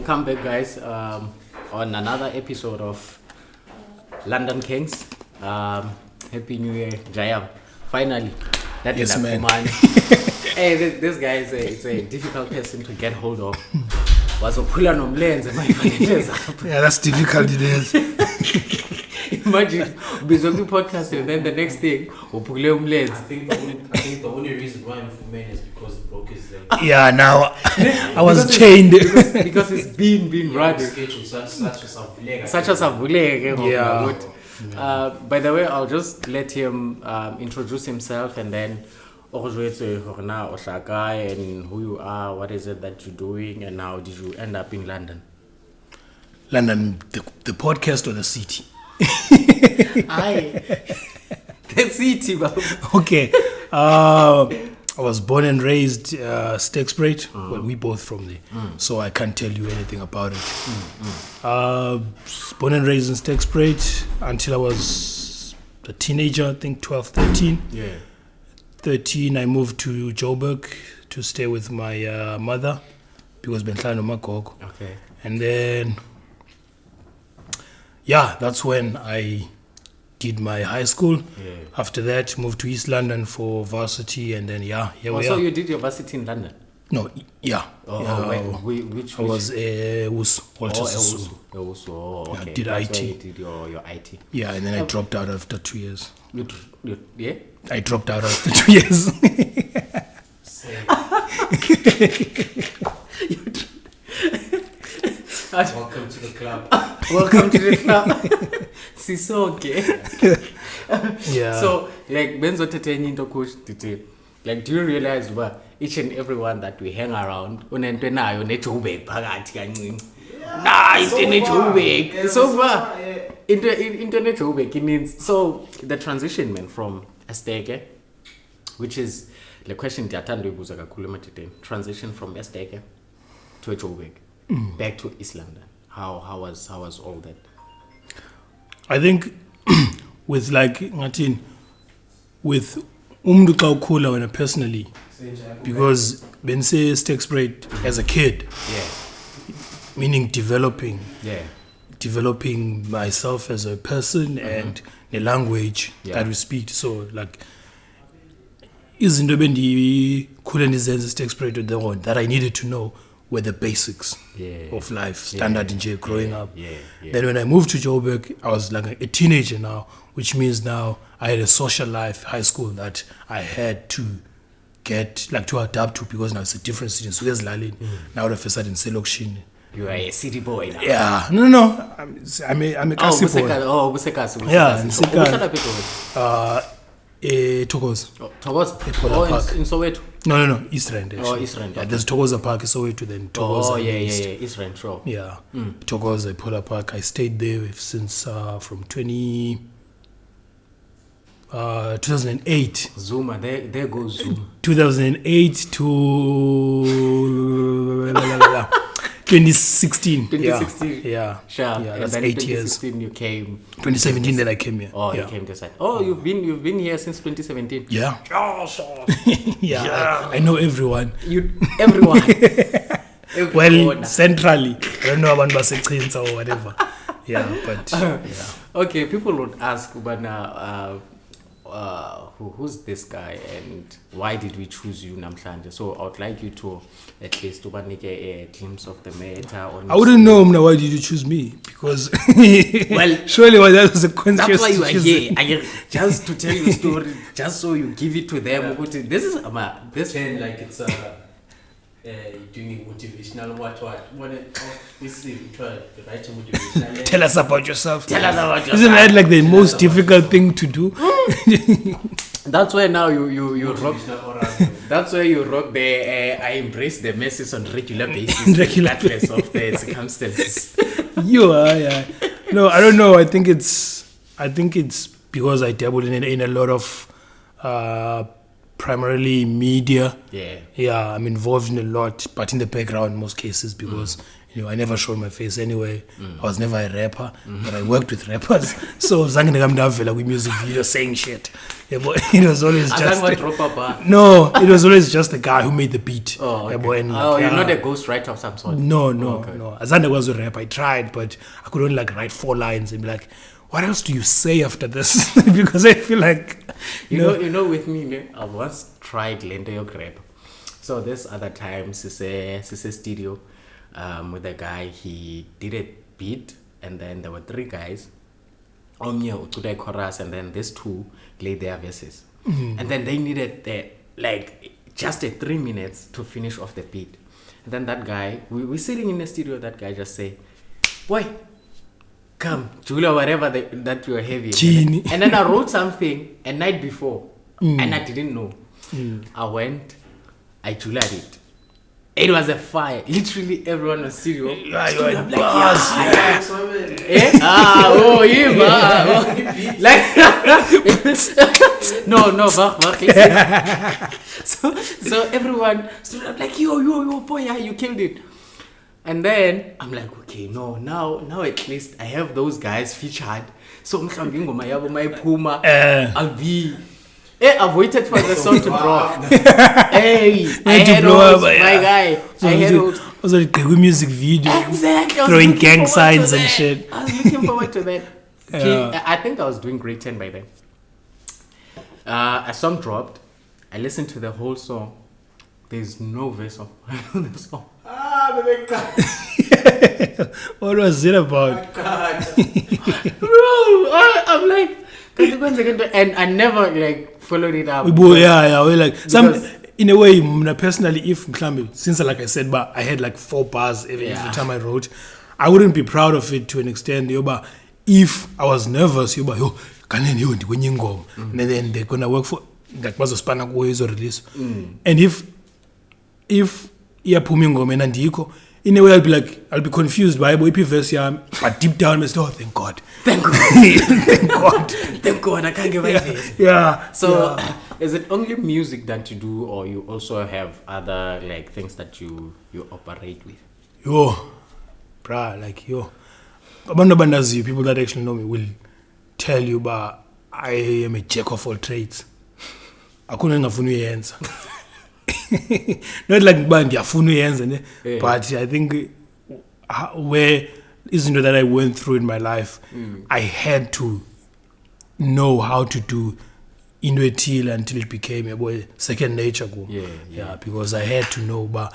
Welcome back, guys, on another episode of London Kings. Happy New Year, Jayam. Finally, that Yes, is man. Hey, this guy is it's a difficult person to get hold of. Was a pull on lens and my Yeah, that's difficult it is. Imagine we do the podcast and then the next thing we pull on lens. I think the only reason why I'm for men is because it broke his leg. Yeah, now I was Because chained. because it's been running. Schedule such Such as a Yeah. By the way, I'll just let him introduce himself and then Oshakai and who you are, what is it that you're doing, and how did you end up in London? London, the podcast or the city? Aye. The city, bro. Okay. I was born and raised Stexbridge. Well, we both from there, so I can't tell you anything about it. Born and raised in Stexbridge until I was a teenager, I think 12, 13. Yeah. 13, I moved to Joburg to stay with my mother because Bentlano Makoko. Okay. And then, yeah, that's when I did my high school. Yeah. After that, moved to East London for varsity, and then, yeah, here we So are. you did your varsity in London? No, yeah. Which I was WUS, Walter Sisulu. Okay. did That's IT. where you did your IT. Yeah, and then I dropped out after 2 years. Yeah? I dropped out after 2 years. Welcome to the club. Welcome to the club. Sisoke. Yeah. So, like, Benzo Teteni into Kush, like, do you realize what each and everyone that we hang around, unento nayo neJoburg phakathi kancane. Nah, into neJoburg. So far, into neJoburg, it means so the transition, man, from Esteke, which is the question ndiyathanda uyibuza kakhulu emadideni. Transition from Esteke to Joburg, back to East London. How was all that? I think with like ngathini with umuntu xa ukhula wena personally because benise Stexbridge as a kid, Yeah. meaning developing Yeah. myself as a person and the language that we speak. So like izinto bendikhule ndizenza Stexbridge that I needed to know were the basics of life, standard nje growing up. Yeah. Then when I moved to Joburg, I was like a teenager now, which means now I had a social life, high school that I had to get, like to adapt to because now it's a different city. So there's Lalin. Now all of a sudden, Selokshini. You are a city boy now. Yeah, no. I'm a Kasi boy. Busekasi. Yeah, in Sekasi. Uhlala phi Joburg? Thokoza. Thokoza. Epola Park. In Soweto. No, East Rand. Actually. East Rand, Yeah, okay. there's Thokoza Park, Soweto, then Thokoza. Oh, yeah. East. East Rand, sure. Yeah, Thokoza, Epola Park. I stayed there since from 2008. Zuma, there goes Zuma. 2008 to 2016. 2016. Yeah. Sure. Yeah, And that's then 8 years. 2016 you came. 2017 then I came here. Oh, yeah. you came this side. Oh, you've been here since 2017. Yeah. Oh, sure. Yeah. I know everyone. Everyone. Well, centrally. I don't know about Basechinsa or whatever. Yeah, but yeah. Okay, people would ask, but who's this guy and why did we choose you namhlanje? So I would like you to at least ubanike a glimpse of the matter. I wouldn't know why did you choose me because Well, surely that was a conscious that's why you are decision. here. Just to tell your story, just so you give it to them. This is this. Pretend like it's doing a motivational what this is write a motivational. Tell us about yourself. Tell us about Isn't that like the most difficult thing to do? That's why now you rock. Motivational oral. That's why you rock the. I embrace the messes on regular basis, Regular regardless of the circumstances. You are, yeah. No, I don't know. I think it's because I dabbled in a lot of primarily media. Yeah. Yeah, I'm involved in a lot, but in the background in most cases because I never showed my face anyway. I was never a rapper, but I worked with rappers. So zange ndavela music video saying shit. Yeah, but it was always just drop a bar. no, it was always just the guy who made the beat. Oh, Yeah, okay. but, and, You're not a ghostwriter of some sort. no. Okay. Azande was a rap. I tried, but I could only like write 4 lines and be like, what else do you say after this? Because I feel like You know, with me, ne, I once tried Lento Yok rap. So this other time, Sise studio, with a guy, he did a beat, and then there were 3 guys. Omnia, Utudai chorus, and then these 2 played their verses. And then they needed just a 3 minutes to finish off the beat. And then that guy, we're sitting in the studio, that guy just say, boy, come, Julia, whatever that you're heavy. Genie. And then I wrote something a night before, and I didn't know. I went, I Julia'd it. It was a fire. Literally everyone was serious. yeah, you are I'm like, boss. yeah. So, Eh? Him. Like, no, back. So everyone stood up like, yo, boy, yeah, you killed it. And then I'm like, okay, no, now at least I have those guys featured. So my Puma, I'll be. I've waited for the song to drop. Hey, I had those, my guy. I had those. Also the music video, Exactly. I was throwing looking gang forward to signs and that. shit. I was looking forward to that. Yeah. I think I was doing grade 10 by then. A song dropped. I listened to the whole song. There's no verse of the song. baby, What was it about? God. Bro, I'm like, and I never like followed it up. Yeah, we're like some Because- in a way. Personally, if since like I said, but I had like 4 bars every time I wrote, I wouldn't be proud of it to an extent. But if I was nervous, and then they're gonna work for like bazospana kuyo or release, and if iyaphume and andikho, in a way I'll be confused by boy verse yam, but deep down I say, oh thank God. Thank God. Thank God, I can't give it this. Yeah. So, is it only music that you do, or you also have other like things that you operate with? Abantu abandaziyo, people that actually know me will tell you, but I am a jack of all trades. Akuna ngafuna uyenza. Not like uba ndiyafuna uyenza ne, but I think where izinto that I went through in my life, I had to know how to do into ethile until it became a second nature. Yeah, because I had to know, but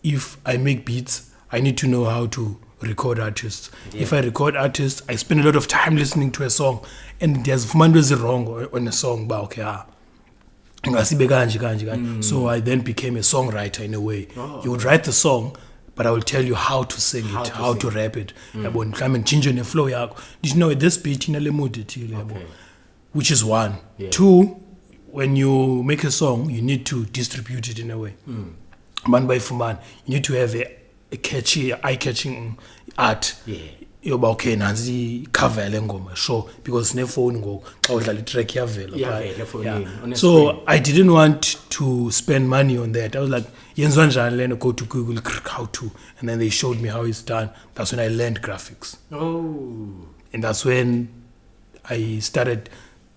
if I make beats, I need to know how to record artists. If I record artists, I spend a lot of time listening to a song, and there's manders wrong on a song, but okay, so I then became a songwriter in a way. You would write the song, but I will tell you how to sing it, how to rap it. Change the flow. Did you know this beat in a mood, which is 1. 2, when you make a song, you need to distribute it in a way. Man by man, you need to have a catchy, eye-catching art. Yoba okay nanzi cover yale ngoma sure, because ne phone go xa udlala track yavela. So I didn't want to spend money on that. I was like yenzwa njani lena, go to Google how to, and then they showed me how it's done. That's when I learned graphics. And that's when I started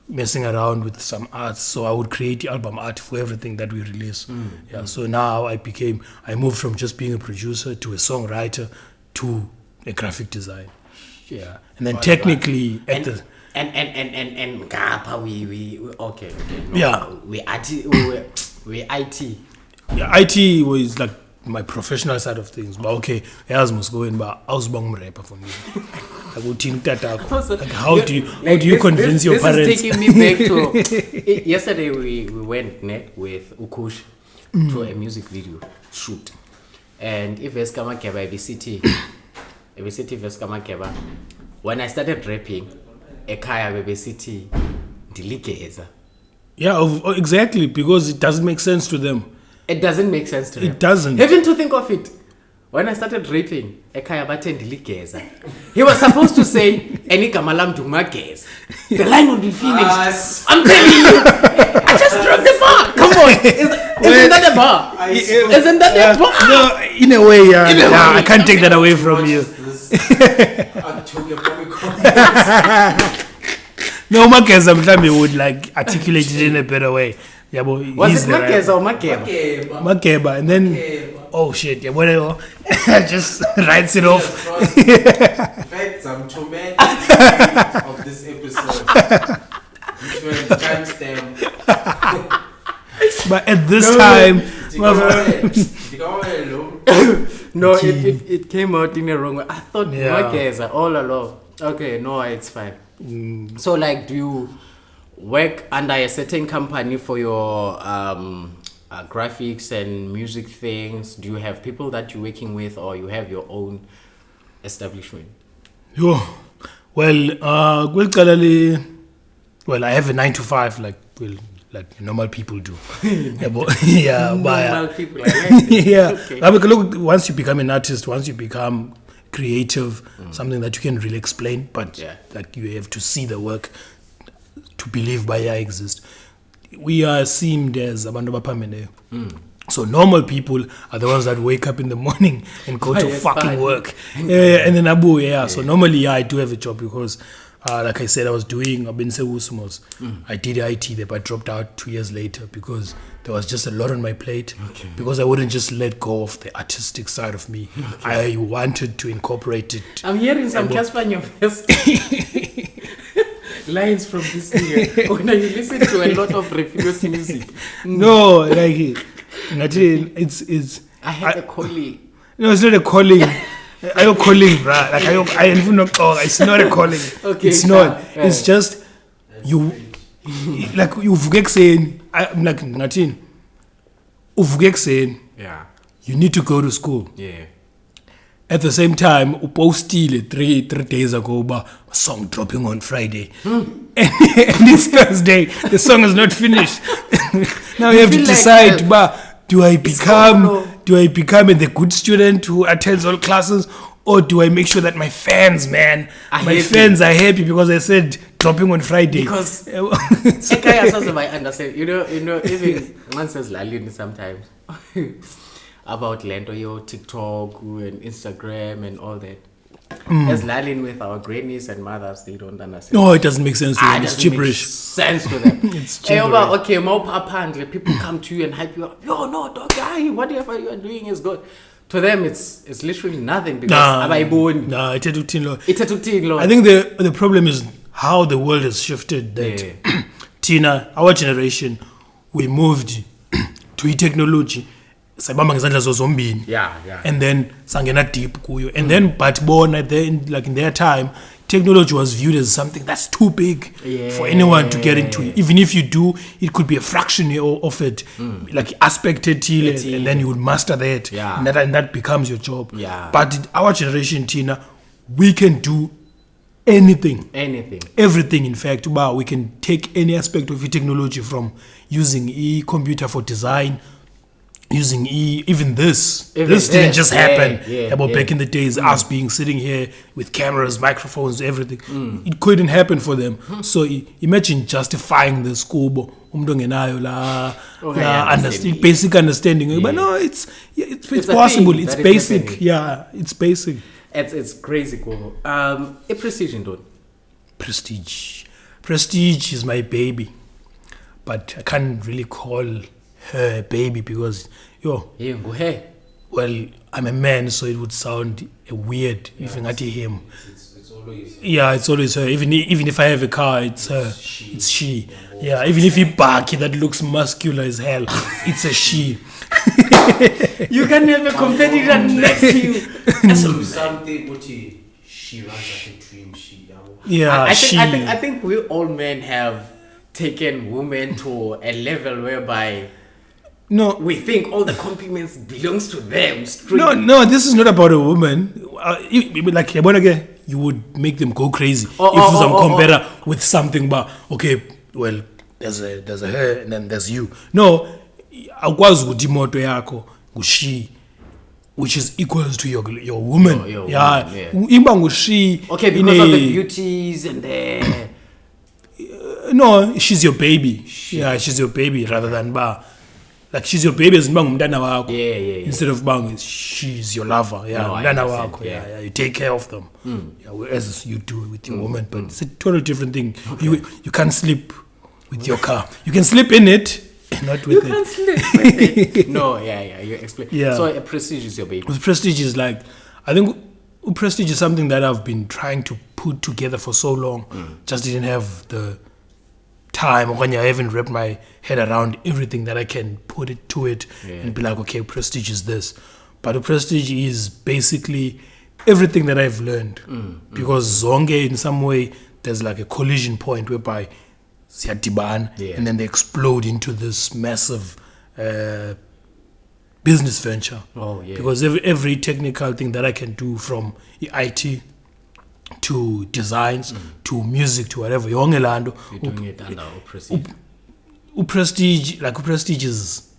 messing around with some arts. So I would create album art for everything that we release. So now I moved from just being a producer to a songwriter to a graphic design. And then technically at the and Gapa we okay. We IT. Yeah, IT was like my professional side of things, but okay, as must go in, but I was born rapper for me. Like how do you convince your parents? This is taking me back to yesterday. We went with Ukush to a music video shoot, and Ives Kamakeba ABCT Ives Kamakeba. When I started rapping, Ekaya ABCT Diligeza. Yeah, exactly, because it doesn't make sense to them. It doesn't make sense to them. It doesn't. Even to think of it. When I started rapping, Ekaya Batendiligeza. He was supposed to say, Enikamalam Dumagez. The line would be finished. I'm telling you. I just dropped the bar. Come Isn't that a bar? Isn't that a bar? No, in a way, I can't take that away from you. No, Makeza mhlambe would like articulate it in a better way. Yeah, but Was he's it the rapper. Makeza or Makeba? Makeba, and then oh shit, yeah, whatever. Just writes it off. Facts, I'm traumatic of this episode. Which one timestamp? But at this time, No, it came out in a wrong way. I thought Yeah. Makeza all along. Okay, no, it's fine. So, like, do you work under a certain company for your graphics and music things? Do you have people that you're working with, or you have your own establishment? well, I have a 9 to 5, like normal people do. Normal people, I like it. Yeah. Okay. Look, once you become an artist, once you become creative, something that you can really explain, but like you have to see the work to believe by I exist. We are seen as abantu abaphameleyo. So normal people are the ones that wake up in the morning and go to Yes, fucking fine. work. And then Abu, So normally, I do have a job because, like I said, I've been Usmos. I did IT there, but dropped out 2 years later because there was just a lot on my plate. Because I wouldn't just let go of the artistic side of me. I wanted to incorporate it. I'm hearing some Casper in your face. Lines from this year. When you listen to a lot of Refugee music. No, like it's. I had a colleague. No, it's not a calling. Are you calling, bruh? Like it's not a calling. Okay, It's not. It's just you. Like uvuke saying, like ngathini. Uvuke saying, Yeah. you need to go to school. Yeah. At the same time, upostile three days ago, a song dropping on Friday, and it's Thursday. The song is not finished. Now you have to feel like decide, that. do I become the good student who attends all classes, or do I make sure that my fans, Are fans are happy because I said dropping on Friday? Because Ekaya says I understand. You know, even one says Lalini sometimes about Lento, your TikTok and Instagram and all that. As Lalin with our grannies and mothers, they don't understand. No, it doesn't make sense to them. It's doesn't make gibberish. sense to them. It's gibberish. Okay, more papa, people come to you and hype you up. Yo, no, dog guy, whatever you are doing is good. To them, it's literally nothing because Nah, it took too long. I I think the problem is how the world has shifted. That Tina, our generation, we moved to technology. Yeah. And then sangena deep kuyo. And then but born at like in their time, technology was viewed as something that's too big for anyone to get into. Even if you do, it could be a fraction of it, like aspected till, and then you would master that, and that becomes your job. Yeah. But our generation, Tina, we can do anything, everything. In fact, we can take any aspect of technology, from using computer for design, using even this didn't just happen back in the days, us sitting here with cameras, microphones, everything. It couldn't happen for them. So imagine justifying the school basic understanding. But no, it's possible. It's basic. It's basic. It's crazy cool. A precision don't. Prestige is my baby, but I can't really call her baby because well, I'm a man, so it would sound weird if I got him. It's always her. Even if I have a car, it's her. It's she. Yeah, even if he barky that looks muscular as hell, it's a she. You can have a competitor next to you. Something she runs like a dream. I think we all men have taken women to a level whereby we think all the compliments belongs to them. No, this is not about a woman. Like you would make them go crazy if you compare with something. But okay, well, there's a her and then there's you. No, akwazi ukuthi imoto yakho ngushi, which is equals to your woman. Imba ngushi. Okay, because of the beauties and the. No, she's your baby. She's your baby rather than like she's your baby as ngumntana wakho Yeah. instead of bang she's your lover. Yeah, No, I mntana understand, wakho. yeah. Yeah, you take care of them. Yeah, as you do with your woman, but it's a totally different thing. You can't sleep with your car. You can sleep in it, not with it. Can't sleep with it. No, yeah, you explain. Yeah. So a Prestige is your baby. With Prestige is like, I think Prestige is something that I've been trying to put together for so long. Just didn't have the time, or when I haven't wrapped my head around everything that I can put it to it and be like, okay, Prestige is this. But a Prestige is basically everything that I've learned. Because Zonge, in some way, there's like a collision point whereby siyadibana, and then they explode into this massive business venture. Oh, yeah. Because every technical thing that I can do, from IT to designs to music to whatever, You're doing it under Prestige. Prestige is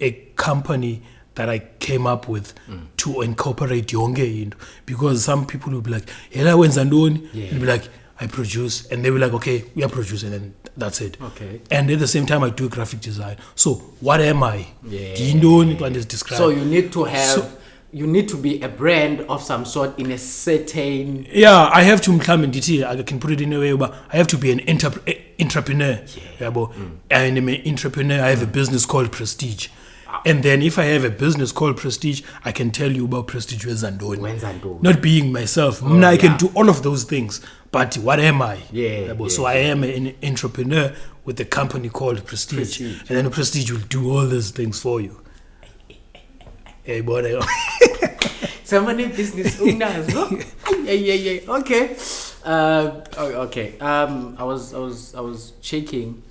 a company that I came up with to incorporate yonke into, because some people will be like, "Hela wenza ntoni?" You'll be like, "I produce," and they will like, "Okay, we are producing," and then that's it. Okay. And at the same time, I do graphic design. So what am I? Yeah. Do you know what is described? So you need to have, you need to be a brand of some sort in a certain. Yeah, I have to I can put it in a way, but I have to be an entrepreneur. Yeah, but I'm an entrepreneur. I have a business called Prestige. And then if I have a business called Prestige, I can tell you about Prestige Wenzandoni. not being myself. I can do all of those things. But what am I? So I am an entrepreneur with a company called Prestige. And then Prestige will do all those things for you. Hey, boy. So many business owners, no? Yeah. Okay. Okay. I was checking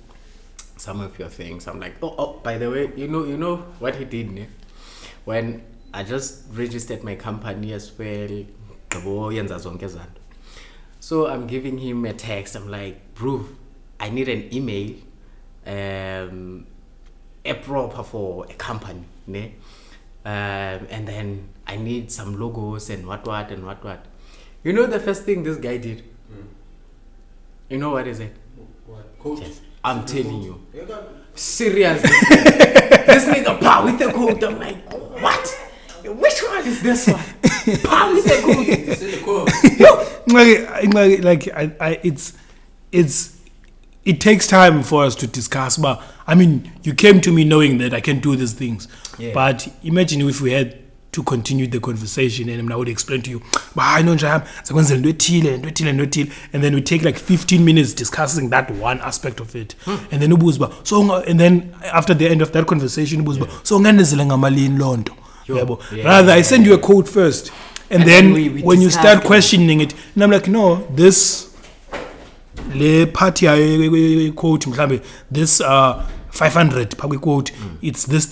some of your things. I'm like, oh, by the way, you know what he did, ne? When I just registered my company as well. So I'm giving him a text. I'm like, bro, I need an email, a proper for a company, ne? And then I need some logos and what. You know the first thing this guy did? You know what is it? What? Coach? Yes. I'm telling you. Serious. This nigga pow with the code. I'm like, what? Which one is this one? Pow with the code. It's in the code. It takes time for us to discuss, but I mean, you came to me knowing that I can do these things. Yeah. But imagine if we had to continue the conversation and I would explain to you, and then we take like 15 minutes discussing that one aspect of it. And then and then after the end of that conversation, rather I send you a code first, and then we when you start discuss it. questioning it, and I'm like, no, this le party quote mhlambe this 500 public quote, it's this.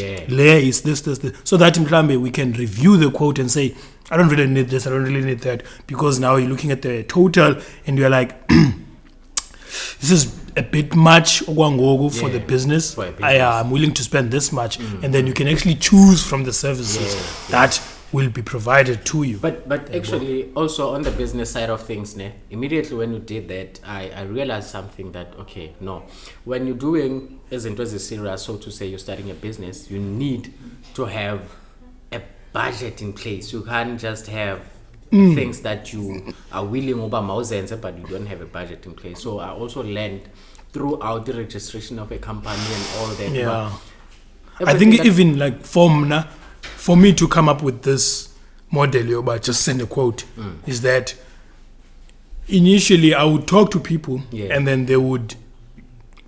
Yeah. Layer is this. So that mhlambe we can review the quote and say, I don't really need this, I don't really need that, because now you're looking at the total and you're like, this is a bit much for the business. For a business. I'm willing to spend this much, and then you can actually choose from the services that will be provided to you. But actually, also on the business side of things, ne, immediately when you did that, I realized something that, okay, no. When you're doing, as it was a serious, so to say, you're starting a business, you need to have a budget in place. You can't just have things that you are willing over thousands, but you don't have a budget in place. So I also learned throughout the registration of a company and all that. Yeah. but I think everything that- even like for me to come up with this model, but just send a quote, is that initially I would talk to people and then they would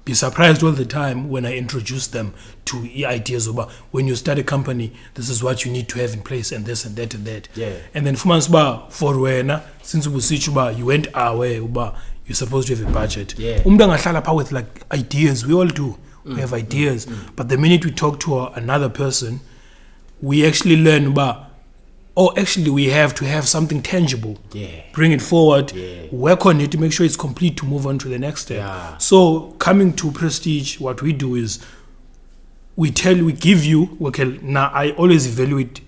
be surprised all the time when I introduce them to ideas about when you start a company, this is what you need to have in place, and this and that and that. Yeah. And then for wena, since you went away, you're supposed to have a budget. Yeah. With like ideas, we all do. We have ideas, but the minute we talk to another person, we actually learn we have to have something tangible. Yeah. Bring it forward, Yeah. work on it to make sure it's complete to move on to the next step. Yeah. So coming to Prestige, what we do is we give you, okay, now I always evaluate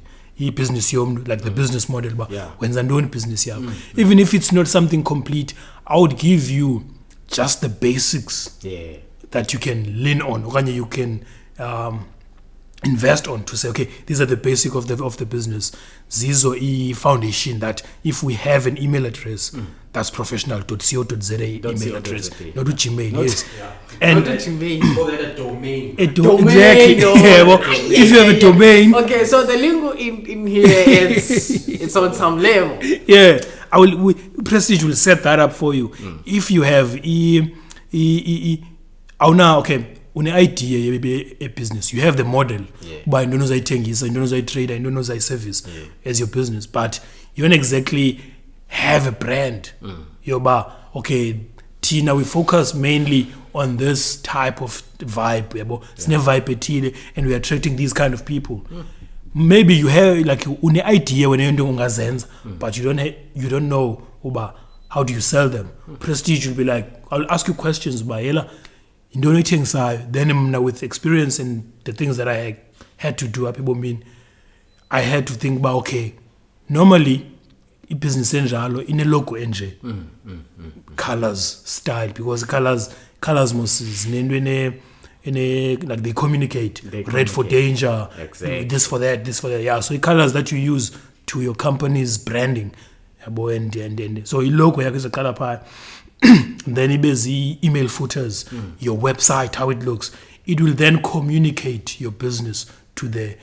business like the business model, but when doing business even if it's not something complete, I would give you just the basics that you can lean on, or you can invest on to say, okay, these are the basic of the business. Zizo e foundation that if we have an email address, that's professional.co.za email address, not to Gmail, yes. Yeah. And What do you mean? Call that a domain. Domain, exactly. no. Yeah, well, if you have a domain, Okay, so the lingo in here it's on some level. yeah, Prestige will set that up for you. If you have okay, une idea maybe a business, you have the model. But I don't know I don't know I trade, I don't know I service as your business, but you don't exactly have a brand. Yoba, okay, Tina, we focus mainly on this type of vibe. It's never vibe etile, and we are attracting these kind of people. Maybe you have like an idea when you're doing ungazenza, but you don't know uba how do you sell them. Prestige will be like, I'll ask you questions by yela donating side. Then now with experience and the things that I had to do, people mean I had to think about, okay, normally business enjalo in a logo enje colors style, because colors must is in a like they communicate. Red for danger, Exactly. this for that, yeah. So the colors that you use to your company's branding, and so the logo is a color pie. Then it is the email footers, your website, how it looks. It will then communicate your business to the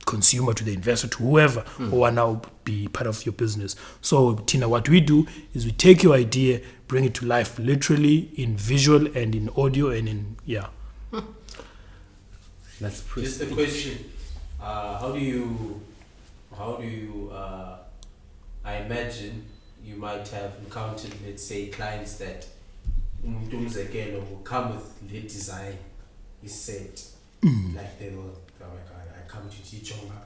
consumer, to the investor, to whoever who will now be part of your business. So Tina, what we do is we take your idea, bring it to life literally in visual and in audio and in That's pretty. Just a question. How do you I imagine you might have encountered, let's say, clients that will come with the design is set. Like they will, oh my God, I come to Chichonga.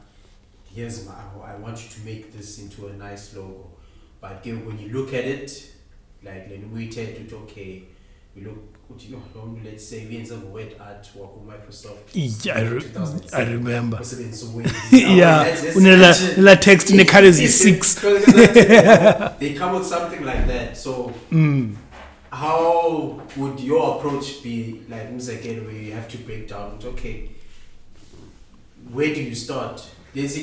Here's I want you to make this into a nice logo. But when you look at it, like when we tell you, okay, we look, let's say we have some web art work on Microsoft. Yeah, I remember. Yeah, La text in the car is 6. They come with something like that. So how would your approach be, like again, where you have to break down, okay, where do you start? Because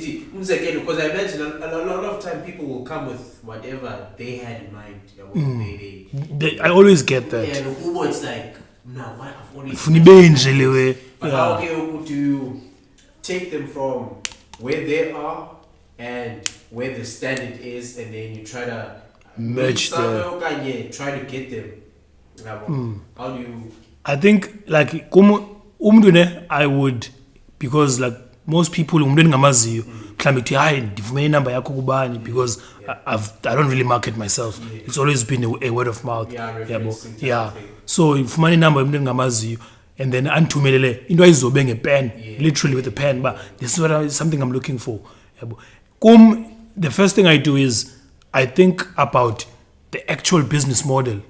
I imagine a lot of time people will come with whatever they had in mind. I always get that. Yeah, and who it's like, no, what I've already But how do you take them from where they are and where the standard is, and then you try to merge them. Try to get them. How do you? I think like I would, because like most people ngamaziyo mhlambe uthi hayi ndivume inamba yakho kubani, because I don't really market myself. It's always been a word of mouth. So ifumana inamba yomuntu ngamaziyo and then anthumelele into ayizobe ngepen, literally with a pen, but this is something I'm looking for. The first thing I do is I think about the actual business model.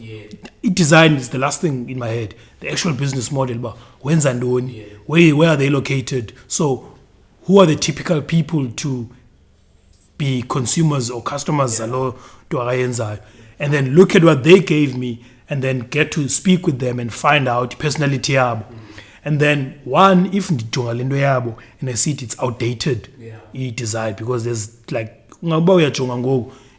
Design is the last thing in my head. The actual business model, but when's andoni, where are they located? So who are the typical people to be consumers or customers? And then look at what they gave me, and then get to speak with them and find out personality yabo. And then one, if ndijonga lento yabo and I see it's outdated, design, because there's like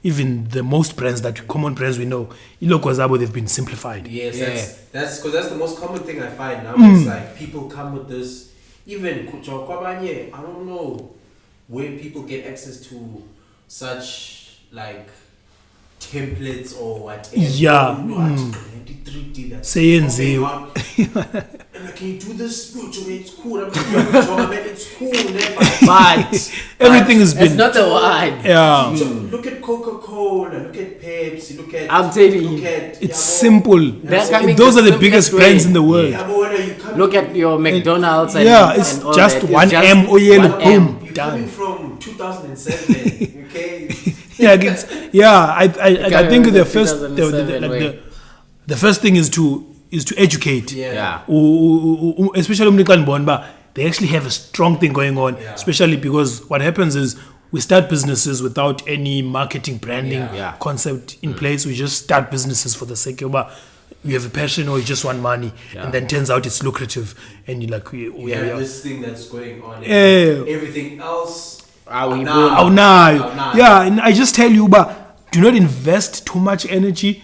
even the most brands common brands we know, they've been simplified. Yes, that's because that's the most common thing I find now. It's like people come with this. Even I don't know where people get access to such like templates or whatever. Yeah. 3D. That's Say can you do this? No, it's cool. It's cool. But everything has it's been. not the word. Yeah. Look at Coca-Cola. Look at Pepsi. Look at. I'm telling you, It's simple. Those are the biggest brands in the world. Look at your McDonald's. It's and all just that. one It's M or yellow, one M. boom, You're done. coming from 2007, okay? I think the first 2007 the first thing is to educate. Yeah. Especially when they actually have a strong thing going on. Especially because what happens is we start businesses without any marketing branding concept in place. We just start businesses for the sake of you have a passion or you just want money, and then turns out it's lucrative, and you're like, You have this thing that's going on. Everything else. Now. Yeah, and I just tell you, but do not invest too much energy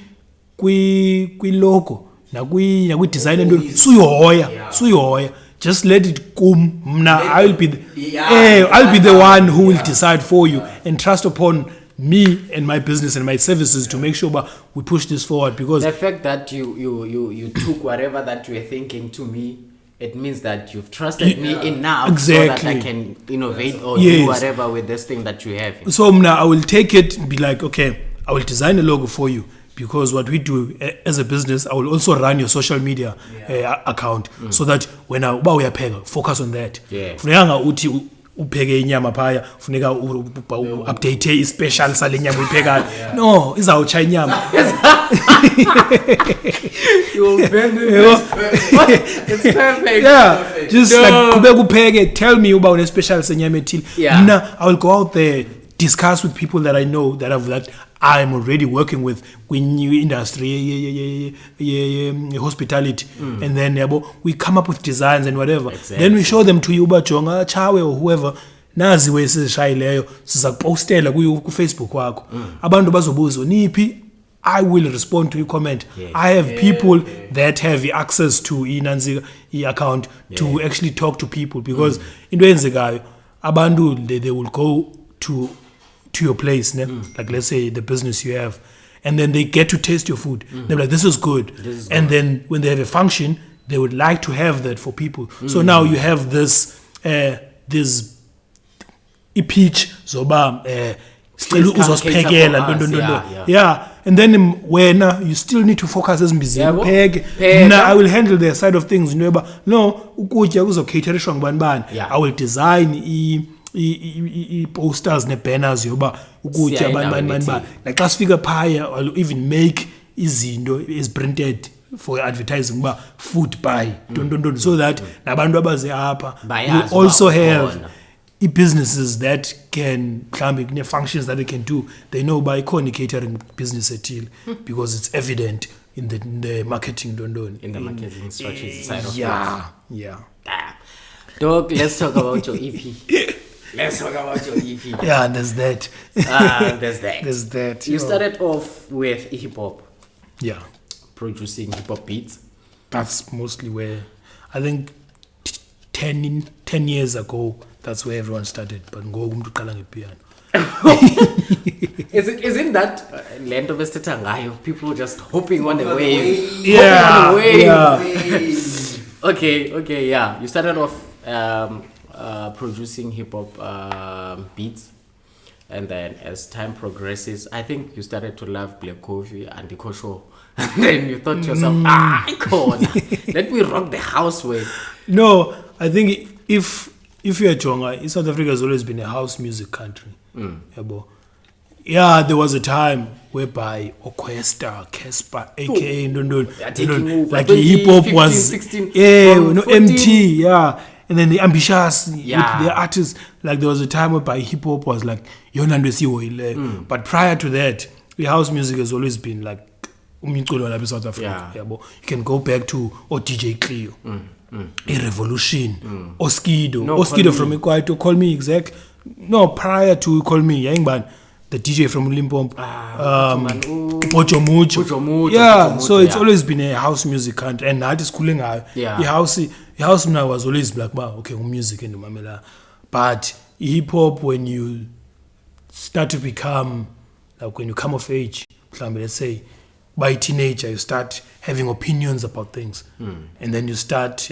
kwi logo na kwi design and suyohoya. Just let it come. I'll be the one who will decide for you and trust upon me and my business and my services to make sure we push this forward, because the fact that you took whatever that you were thinking to me, it means that you've trusted me enough so that I can innovate or do whatever with this thing that you have. So I will take it and be like, okay, I will design a logo for you, because what we do as a business, I will also run your social media account so that when we are focus on that. Upheke inyama phaya funeka update i-special sale nyama uyiphekayo. No, izawutsha inyama. It's perfect. Yeah, just like kube kupheke, tell me uba une special senyama ethile. I will go out there, discuss with people that I know that I'm already working with new industry, hospitality, and then we come up with designs and whatever. Exactly. Then we show them to you, Jonga, Chawe, or whoever. Nazi we sizishayileyo sizakupostela ku Facebook wakho. Abantu bazobuza niphi, I will respond to your comment. I have people that have access to Inanzi account to actually talk to people, because into enzekayo abantu they will go to your place, like let's say the business you have, and then they get to taste your food. They're like, this is good. Then when they have a function, they would like to have that for people. So now you have this peach zoba and then when you still need to focus as busy. Now I will handle the side of things. No, ukutya kuzocaterishwa ngubani. I will design posters ne banners yoba ukutya bani like xa sifika phaya, I'll even make izinto is printed for advertising ba food buy so that nabantu abaze apha we also have businesses that can climb functions that they can do. They know by catering business ethile because it's evident in the marketing in the marketing strategy side of Dog, let's talk about your EP. Yeah, and there's that. There's that. You started off with hip hop. Yeah. Producing hip hop beats. That's mostly where I think 10 years ago, that's where everyone started. But go to Kalangi piano. Isn't that land of Estetangayo? People just hopping on a wave. Yeah. Okay, yeah. You started off producing hip hop beats, and then as time progresses, I think you started to love Black Coffee and the Kosho, and then you thought to yourself, let me rock the house way. No, I think if you're Jonga, South Africa has always been a house music country. Yeah, there was a time whereby Orchestra, Casper, aka like the hip hop was 16, MT, and then the ambitious with the artists, like there was a time whereby hip hop was like but prior to that, the house music has always been like South Africa. You can go back to DJ Cleo, Revolution, Oskido from Ikwaito, Call Me Exact. No, prior to Call Me, the DJ from Limpopo, Pocho Mucho. So it's always been a house music country, and that is cooling out. The house now was always like, okay, music in the Mamela. But hip hop, when you start to become, like when you come of age, let's say, by teenager, you start having opinions about things. And then you start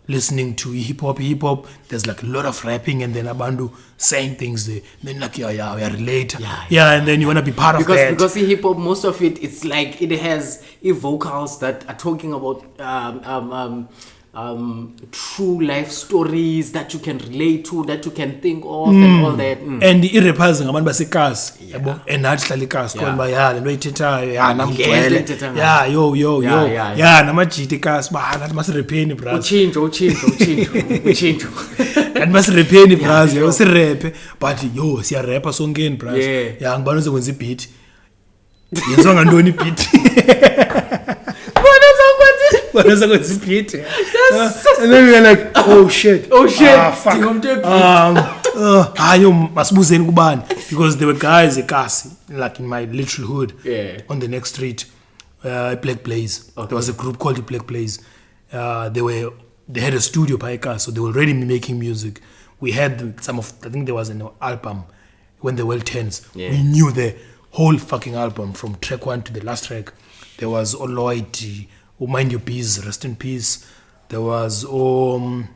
listening to hip hop. There's like a lot of rapping, and then Abandu saying things there. Then like, we relate. And then you want to be part of that. Because hip hop, most of it's like it has vocals that are talking about true life stories that you can relate to, that you can think of, and all that. And the rappers ngabantu basekhasi, yabo, and nathi ikhasi konba lento ayithethayo, namgcwele, namajita ikhasi nathi masirepeni bras. Uchinjo. Nathi masirepeni bras, sirepe, but siyarapa songeni bras. Ngibani uzokwenza ibeat. Yenzwa ngantoni ibeat? Whereas I got this beat. And then we were like, oh shit. Fuck. You must because there were guys ekasi, like in my literal hood, on the next street, Black Blaze. Okay. There was a group called the Black Blaze. They had a studio by Ekasi, so they were already making music. We had I think there was an album when they were tens. Yeah. We knew the whole fucking album from track 1 to the last track. There was Oloiti, Mind Your Peace, Rest in Peace. There was and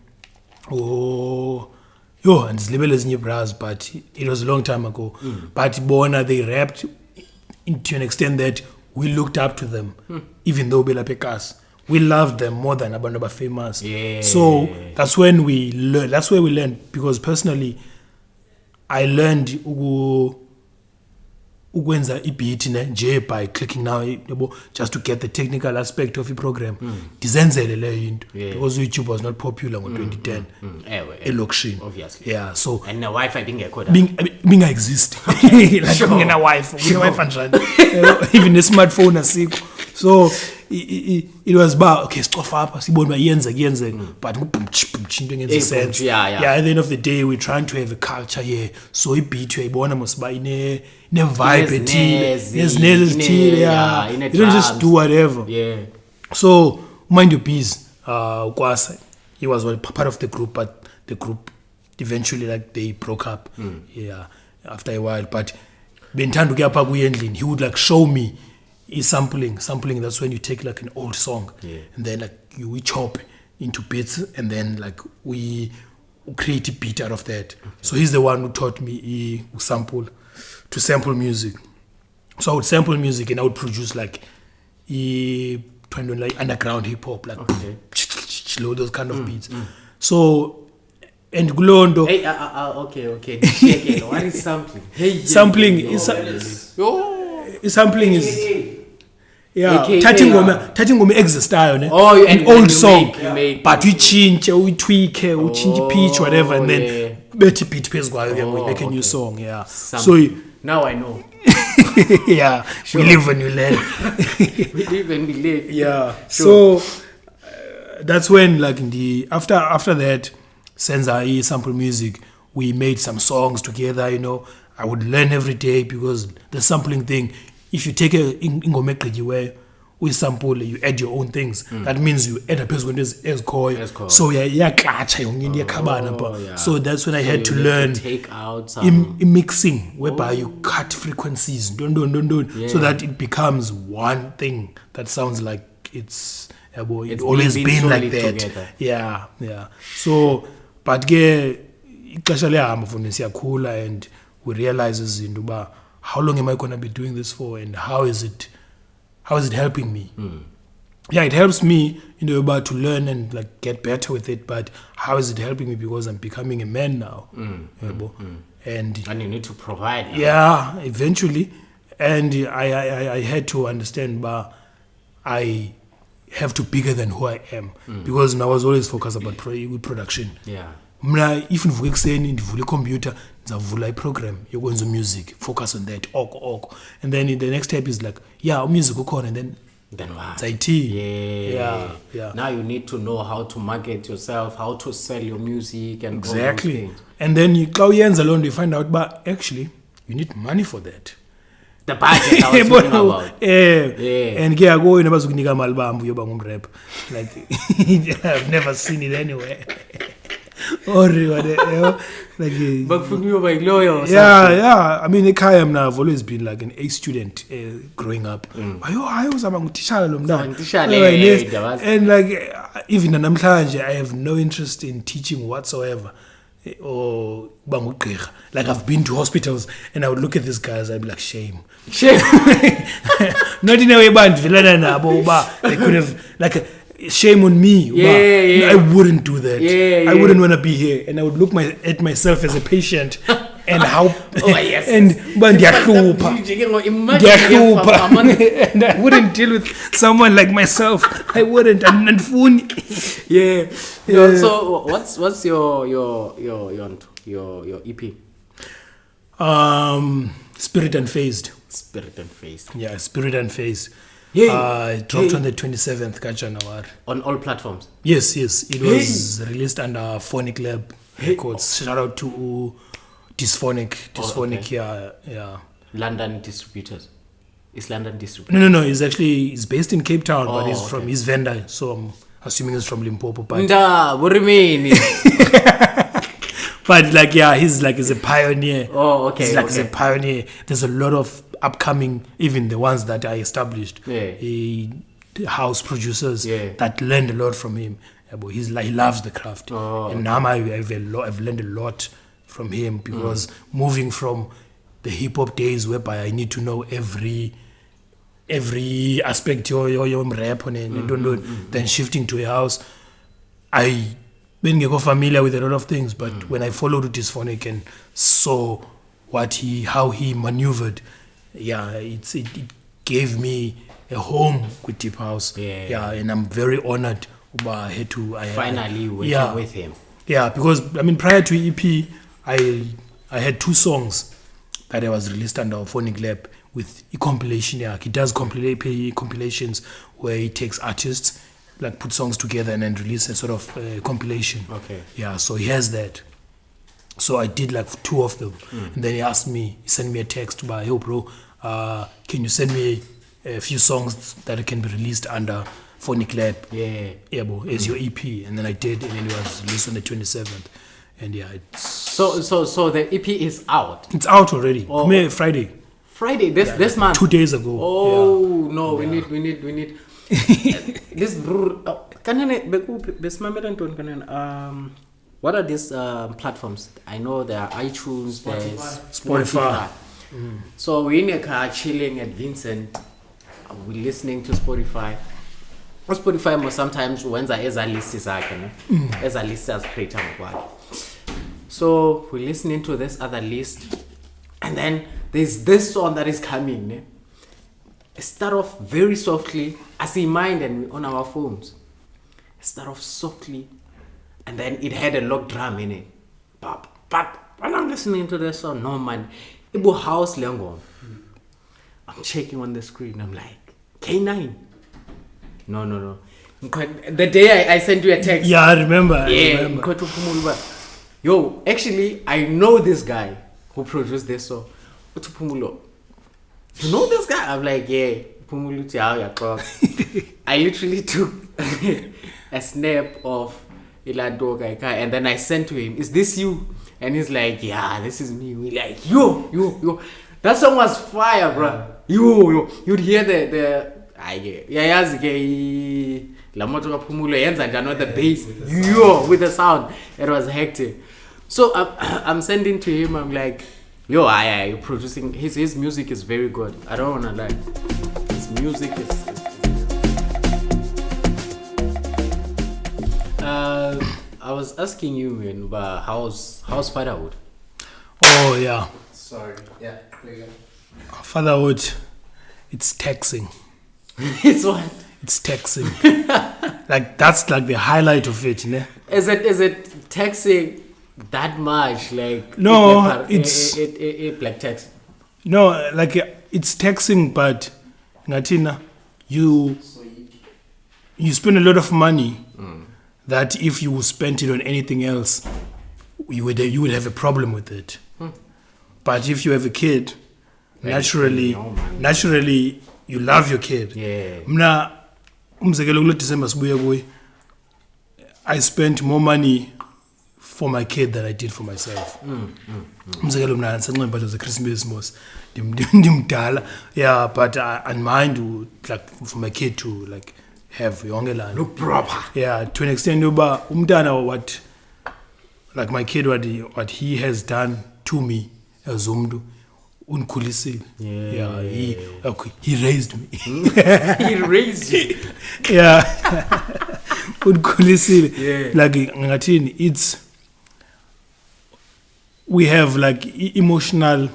Zlibele Zinye Bras, but it was a long time ago. But Bona, they rapped to an extent that we looked up to them, even though Bela Pekas. We loved them more than Abandoba Famous. Yeah. So that's when we learned. That's where we learned, because personally, I learned ukwenza ibeat nje by clicking now just to get the technical aspect of the program. Ndizenzele leyo into because YouTube was not popular in 2010. Elokishini. Obviously. Yeah, so and the Wi-Fi bingekho binga exist. Like ngena Wi-Fi njani. Even the smartphone asikho. So it was about okay, sicofa apha sibone ba yenze but into ngenza sense. Yeah, at the end of the day we're trying to have a culture here. So ibeat uyayibona mosiba ine vibe ethile. Yes, yeah. You don't just do whatever. Yeah. So Mind Your Peace, Kwasa, he was part of the group, but the group eventually they broke up. Yeah, after a while. But Bentando Gyapa Guyendlin, he would show me sampling. That's when you take an old song and then we chop into bits and then we create a beat out of that. Okay. So he's the one who taught me to sample music. So I would sample music and I would produce underground hip hop, those kind of beats. So and Gulondo. Hey, okay. What is sampling? Sampling is thatha ingoma existayo ne an old song but uyitshintshe uyitwike uchintshe pitch whatever and then bethi beat phezu kwayo ke we make a new song. So now I know. Yeah, sure. We live and we learn. We live and we live. Yeah, sure. So that's when after that Senza sample music, we made some songs together. I would learn every day because the sampling thing, if you take a ingoma where we sample, you add your own things. That means you add a person as koi. So so that's when I had to learn take out some mixing, whereby you cut frequencies, so that it becomes one thing that sounds like it's always been like that. Together. Yeah. So, but ixesha liyahamba mfundini siyakhula and we realize izinto how long am I going to be doing this for and how is it helping me? Yeah, it helps me to learn and get better with it, but how is it helping me because I'm becoming a man now? And you need to provide now. Yeah, eventually. And I had to understand I have to be bigger than who I am because I was always focused about production. Yeah. If ndivuka ekuseni ndivula icomputer ndizavula iprogram yokwenza music, focus on that oko and then the next step is music ukhona and then what? It's IT. Yeah. Now you need to know how to market yourself, how to sell your music and exactly. all those things. And then you find out actually you need money for that. The budget I was talking about. And I go in abazukunika mali bambu yoba ngumrap. I've never seen it anywhere. But for you, like lawyer or yeah. I mean, I've always been an A student growing up. And even namhlanje, I have no interest in teaching whatsoever. Or I've been to hospitals and I would look at these guys, I'd be like, shame. Not in a way, but they could have shame on me. I wouldn't do that. I wouldn't want to be here, and I would look at myself as a patient and how and and I wouldn't deal with someone like myself. I wouldn't. So what's your EP? Spirit Unfazed. Spirit Unfazed. Yeah, Spirit Unfazed. It dropped on the 27th January. On all platforms. Yes, it was released under Phonic Lab Records. Shout out to Dysphonic, yeah. London distributors. It's London distributors. No, it's based in Cape Town, but he's okay. from his vendor, so I'm assuming it's from Limpopo. But What do you mean? But he's a pioneer. Oh, okay. He's a pioneer. There's a lot of upcoming, even the ones that I established, the house producers that learned a lot from him. But he loves the craft, and now I've learned a lot from him because moving from the hip hop days whereby I need to know every aspect your rap on it, then shifting to a house, I been familiar with a lot of things, but when I followed Dysphonic and saw how he maneuvered, it gave me a home with Deep House. And I'm very honored. I had to finally working with him. Yeah, because prior to EP, I had 2 songs that I was released under Phonic Lab with a compilation. He does compilations where he takes artists, put songs together and then release a sort of compilation. Okay. Yeah, so he has that. So I did 2 of them. And then he sent me a text by, yo bro, can you send me a few songs that can be released under Phonic Lab? Yeah, bro, as your EP. And then I did, and then it was released on the 27th. And So the EP is out. It's out already. Friday. This month. 2 days ago. Oh no, we need this what are these platforms? I know there are iTunes, there's Spotify. So we're in a car chilling at Vincent, we're listening to Spotify. Spotify most sometimes when as a list is as a list as creator. So we're listening to this other list, and then there's this song that is coming. Start off very softly, as in mind and on our phones. Start off softly, and then it had a lock drum in it. But when I'm listening to this song, no man, it was house lango. I'm checking on the screen. I'm like, K9. No. The day I sent you a text. Yeah, I remember. Yo, actually, I know this guy who produced this song. You know this guy? I'm like, yeah. I literally took a snap of Ilado Gaika and then I sent to him, is this you? And he's like, yeah, this is me. We're like, yo. That song was fire, bro. Yo. You'd hear the the bass. Yo, with the sound. It was hectic. So I'm sending to him, I'm like, yo, you're producing, his music is very good. I don't wanna lie. His music is I was asking you, man, about how's fatherhood? Oh yeah. Sorry. Yeah. Fatherhood, it's taxing. It's what? It's taxing. That's the highlight of it, ne? Is it taxing that much? No, it's black tax. No, it's taxing, but Natina, you spend a lot of money that if you spent it on anything else, you would have a problem with it. But if you have a kid, naturally you love your kid. Yeah. I spent more money for my kid than I did for myself. Umzekelo mna sanqemba ze Christmas ndimdala. Yeah, but I mind for my kid to have yonke lana. Look proper. Yeah, to an extent uba umntana what my kid what he has done to me as umntu unkhulisile. Yeah, he raised me. He raised you. Yeah. Unkhulisile. Ngathini, it's we have emotional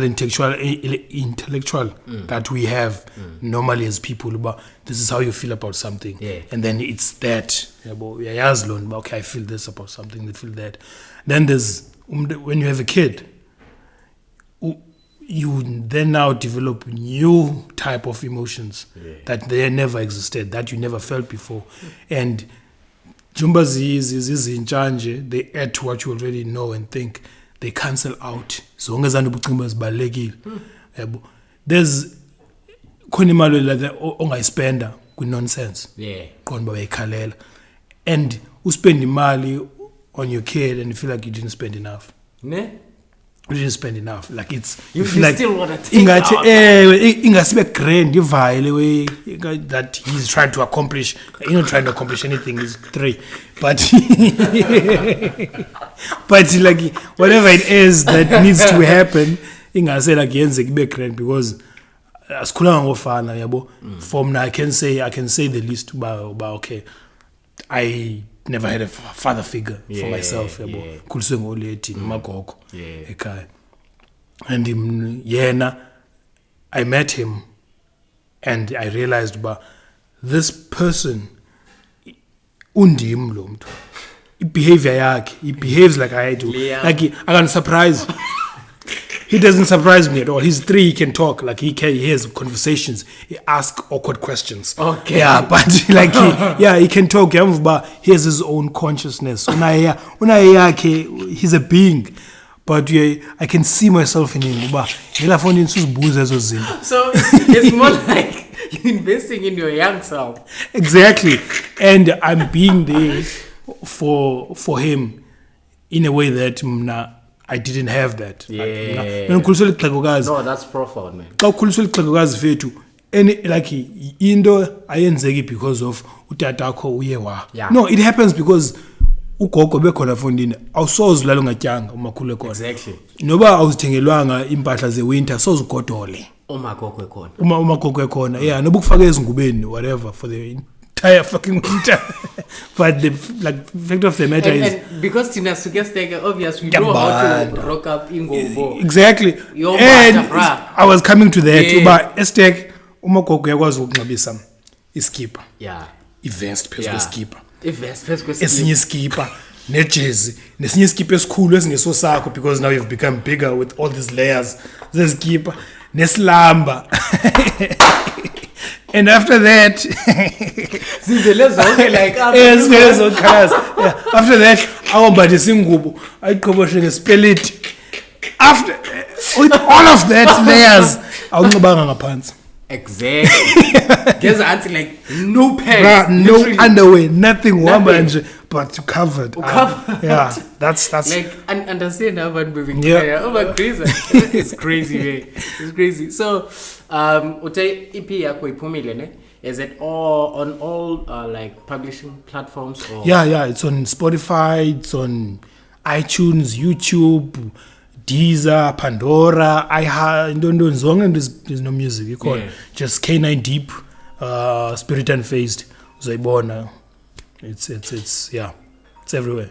intellectual that we have normally as people about this is how you feel about something, and then it's that okay, I feel this about something, they feel that. Then there's when you have a kid, you then now develop new type of emotions that they never existed, that you never felt before. And Jumbas is in charge, they add to what you already know and think. They cancel out. So long as there's khona like ongayispenda ku nonsense. Yeah. And you spend imali on your kid and you feel like you didn't spend enough. Ne? You didn't spend enough. Like it's You feel like still wanna take out. ingasibe grand way that he's trying to accomplish. You're not trying to accomplish anything. He's 3, but but like whatever it is that needs to happen, ingase like yenze kibe grand because asikhulanga ngofana yabo. For me, I can say the least about okay. I never had a father figure for myself yabo. Khuliswe ngoleti nomagogo ekhaya. And yena, I met him and I realized this person undim lo mntu. Behavior yakhe, he behaves like I do. Like I can surprise. He doesn't surprise me at all. He's 3, he can talk. Like he has conversations. He asks awkward questions. Okay. Yeah, but like he can talk. But he has his own consciousness. He's a being. But I can see myself in him. So it's more like you're investing in your young self. Exactly. And I'm being there for him in a way that I didn't have that. No, that's profound, man. Like into ayenzeki because of utatakho uyewa. Yeah. No, it happens because ugogo bekhona fondini awusoze ulala ungatyanga umakhulu ekhona. Exactly. Noba awuzithengelwanga impahla ze-winter sozugodole Umagogo ekhona. Umagogo ekhona. Yeah, noba ukufaka ezingubeni whatever for the entire fucking winter. But the fact of the matter is and because Tina Sugestega, obviously, we know how to rock up Ingo. Exactly. And I was coming to that. But Estek, umagogo yakwazi ukunxibisa iskipper. Yeah. I-vest phezu kweskipa. I-vest phezu kweskipa. Esinye iskipa, nejezi, nesinye iskipa esikhulu esingeso sakho because now you've become bigger with all these layers. Zeskipa, nesilamba. And after that, after that, awumbhathe isingubo, ayiqhoboshe ngespelit. After with all of that layers, awunxibanga ngaphansi. Exactly. Guess the answer like no pants, no underwear, nothing but covered. Yeah, that's like understand how one moving. Yeah, oh my crazy. It's crazy, man. It's crazy. So, utai EP yako ipumile ne? Is it all on all like publishing platforms? Or? Yeah, it's on Spotify, it's on iTunes, YouTube, Deezer, Pandora, there's no music. You call just K9 Deep, Spirit Unfazed, Zaibona. It's everywhere.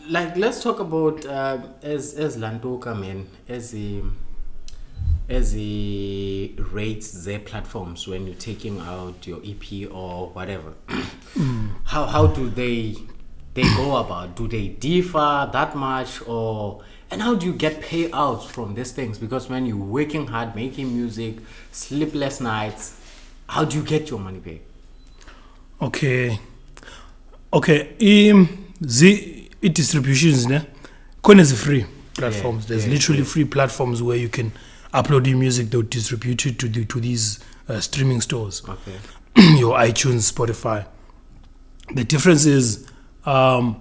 Like let's talk about as Lantoka, man, as he rates their platforms when you're taking out your EP or whatever. How do they go about? Do they differ that much, or and how do you get payouts from these things? Because when you're working hard, making music, sleepless nights, how do you get your money paid? Okay. The distributions, ne? Is free platforms. There's literally free platforms where you can upload your music, they'll distribute it to these streaming stores. Okay. Your iTunes, Spotify. The difference is, to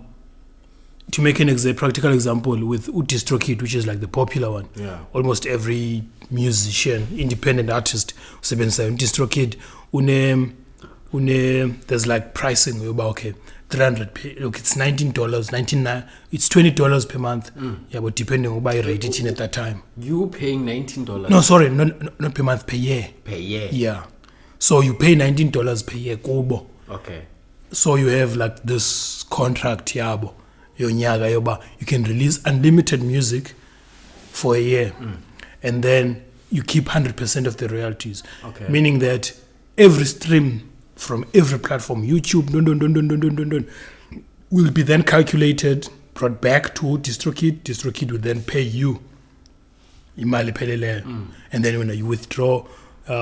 make practical example, with DistroKid, which is like the popular one. Yeah. Almost every musician, independent artist, DistroKid, there's like pricing about okay. $300. Look, it's $19, it's $20 per month. Yeah, but depending on buy rate it in at that time. You paying $19? No, sorry, not per month, per year. Per year. Yeah. So you pay $19 per year, Kobo. Okay. So you have like this contract, yabo. You can release unlimited music for a year. And then you keep 100% of the royalties. Okay. Meaning that every stream from every platform, YouTube, will be then calculated, brought back to DistroKid. DistroKid will then pay you imali epheleleyo. And then when you withdraw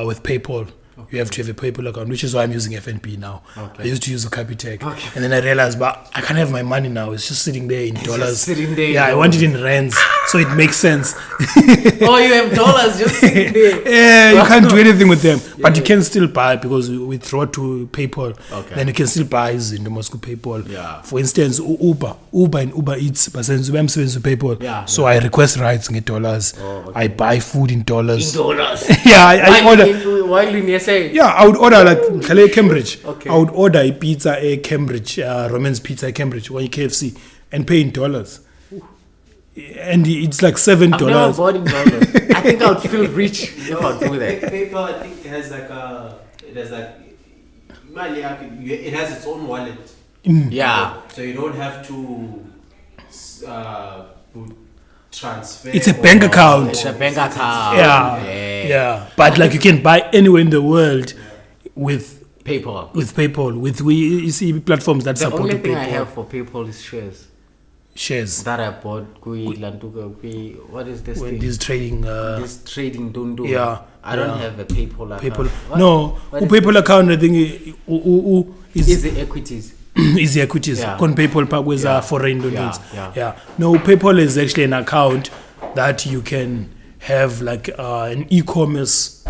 with PayPal, you have to have a PayPal account, which is why I'm using FNB now. Okay. I used to use a Capitec. Okay. And then I realized, but I can't have my money now. It's just sitting there in dollars. sitting there in Yeah, I want it in rands. So it makes sense. Oh, you have dollars just sitting there. Yeah, you can't do anything with them. But you can still buy because we withdraw to PayPal. Okay. Then you can still buy in the Moscow PayPal. Yeah. For instance, Uber and Uber Eats, but since I'm with PayPal, Yeah, so I request rides in dollars. Oh, okay. I buy food in dollars. In dollars. Yeah, I order. Why in SA? Yeah, I would order like Khale Cambridge. Okay. I would order a pizza at Cambridge, Roman's Pizza at Cambridge, or KFC, and pay in dollars. And it's like $7. I've never bought in dollars. I think I would feel rich if I do that. PayPal, I think it has it has its own wallet. Yeah. So you don't have to transfer. It's a bank account. It's a bank account. Yeah. But like you can buy anywhere in the world with PayPal. PayPal. You see platforms that The support only thing PayPal. I have for PayPal is Shares. that I bought. What is this When thing? this trading. This trading don't do. Yeah, I don't yeah. have a PayPal account. PayPal. What? No, What is PayPal account. I think Is the equities? is the equities. Yeah. On PayPal, with Yeah. foreign Yeah, donations. yeah. No, PayPal is actually an account that you can have like an e-commerce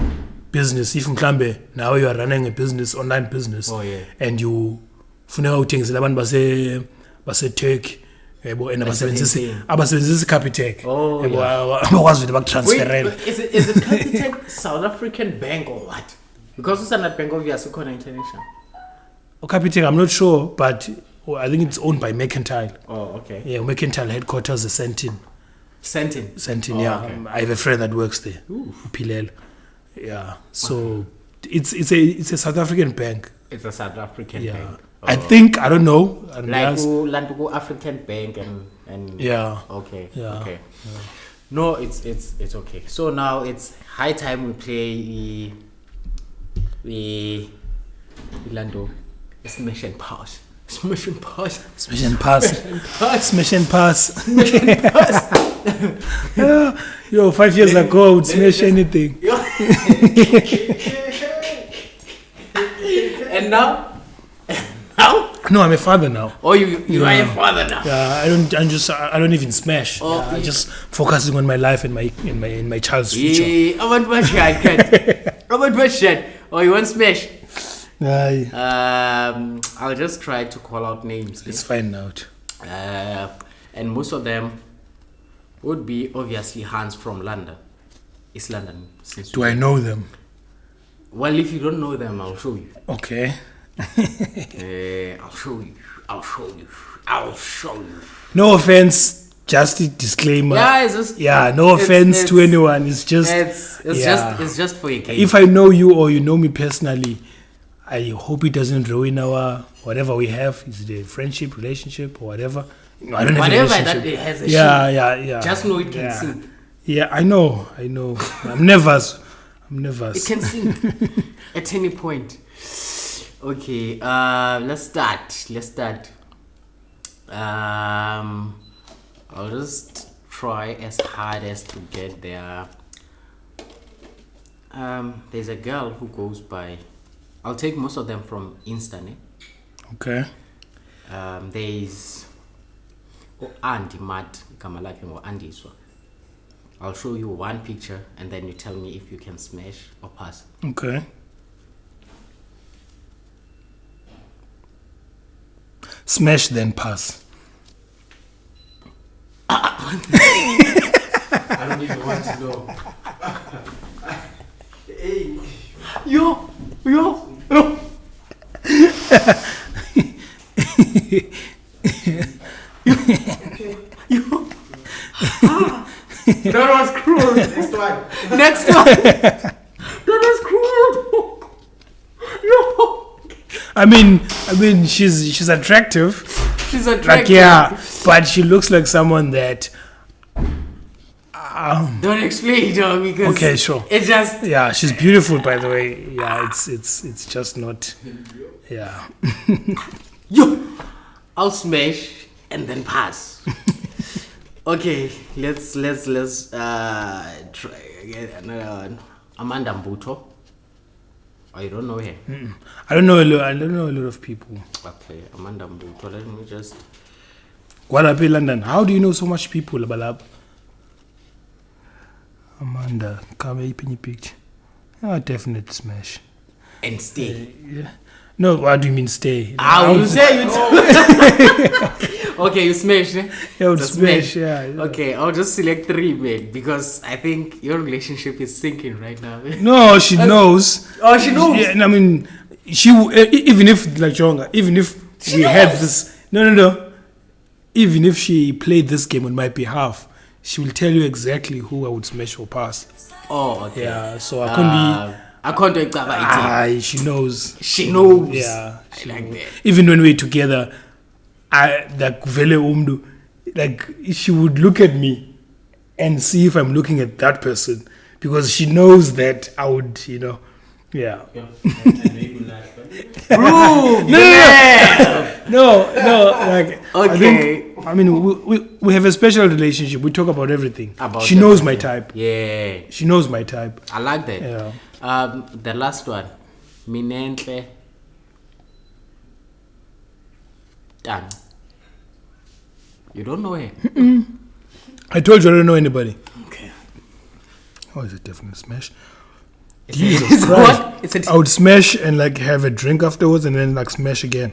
business. If mhlambe now you are running a business, online business, Oh, yeah. and you funeka uthengisela abantu base Turkey. Yebo and abasebenzisa Capitec. Oh, Yebo yeah. abakwazi ukuthi Wait, bakutransferele. but is it Capitec South African bank or what? Because it's not bank obviously international. Capitec, I'm not sure, but I think it's owned by Mercantile. Oh, okay. Yeah, Mercantile headquarters is Sentin. Sentin. Yeah. Okay. I have a friend that works there. Pilel. Yeah. So it's a South African bank. It's a South African Yeah. bank. I think I don't know. Like Lantuku African Bank and Yeah. Okay. Yeah. Okay. No, it's okay. So now it's high time we play the Lando Smash and Pass. Smash and Pass. Smash and pass. Smash and pass. Yeah. Yo, 5 years ago, I would smash anything. And now? Now? No, I'm a father now. Oh, you are a father now. Yeah, I don't even smash. Oh, Yeah, I'm just focusing on my life and my child's future. Yeah, I want my shot, cat. I want my shot. Oh, you want smash? Aye. I'll just try to call out names. Let's find out. And most of them would be obviously Hans from London. It's London. Since Do I know them? Well, if you don't know them, I'll show you. Okay. I'll show you. No offense, just a disclaimer. Yeah, it's just. No offense to anyone. It's just It's just for a game. if I know you or you know me personally, I hope it doesn't ruin our whatever we have. Is it a friendship, relationship, or whatever? No, I don't have a Whatever relationship. that it has a Yeah. Just know it can Yeah. sing. Yeah, I know. I'm nervous. It can sing at any point. Okay, let's start. I'll just try as hard as to get there. There's a girl who goes by. I'll take most of them from Insta. Okay. There's Andy Matt Kamalaki or Andy Iswa. I'll show you one picture and then you tell me if you can smash or pass. Okay. Smash then pass. I don't even want to know. Hey. Yo. That was cruel. Next one. That was cruel. No. I mean, she's attractive. She's attractive. Like but she looks like someone that. Don't explain it all because Okay, sure. It just She's beautiful, by the way. Yeah, it's just not. Yeah. yo. I'll smash and then pass. Okay, let's try again another one. Amanda Mbuto. Oh, you don't know her? I don't know a lot of people. Okay, Amanda Mbuto. Let me just. What up in London? How do you know so much people about Amanda? Come here, penny picture. Oh, definite smash. And stay. Yeah. No, what do you mean stay? You say you. Okay, you smash. Eh? Yeah, It's a smash. Yeah. Okay, I'll just select 3, man, because I think your relationship is sinking right now. No, she knows. Oh, she knows. Yeah, I mean, even if like Jonga, even if we had this, no. Even if she played this game on my behalf, she will tell you exactly who I would smash or pass. Oh, okay. Yeah, so I couldn't be. I can't do it. She knows. She knows. Yeah, I like that. Even when we're together, like Vele Umdu, like she would look at me and see if I'm looking at that person because she knows that I would, yeah. Yeah, I know you laugh, but No, like Okay. I mean, we have a special relationship. We talk about everything. She About knows my type. Yeah. She knows my type. I like that. Yeah. The last one. Minentle. Done. You don't know her? I told you I don't know anybody. Okay. Oh, it's a definite smash. It's Jesus a Christ. what? It's a I would smash and like have a drink afterwards and then like smash again.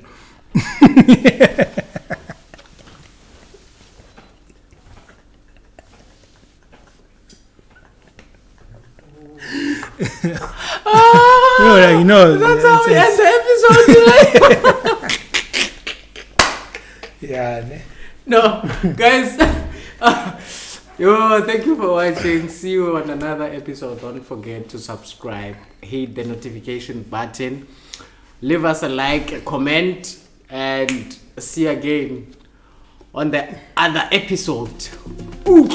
That's how we end the episode today. Yeah. No, guys. Thank you for watching. See you on another episode. Don't forget to subscribe, hit the notification button, leave us a like, a comment, and see you again on the other episode. Ooh.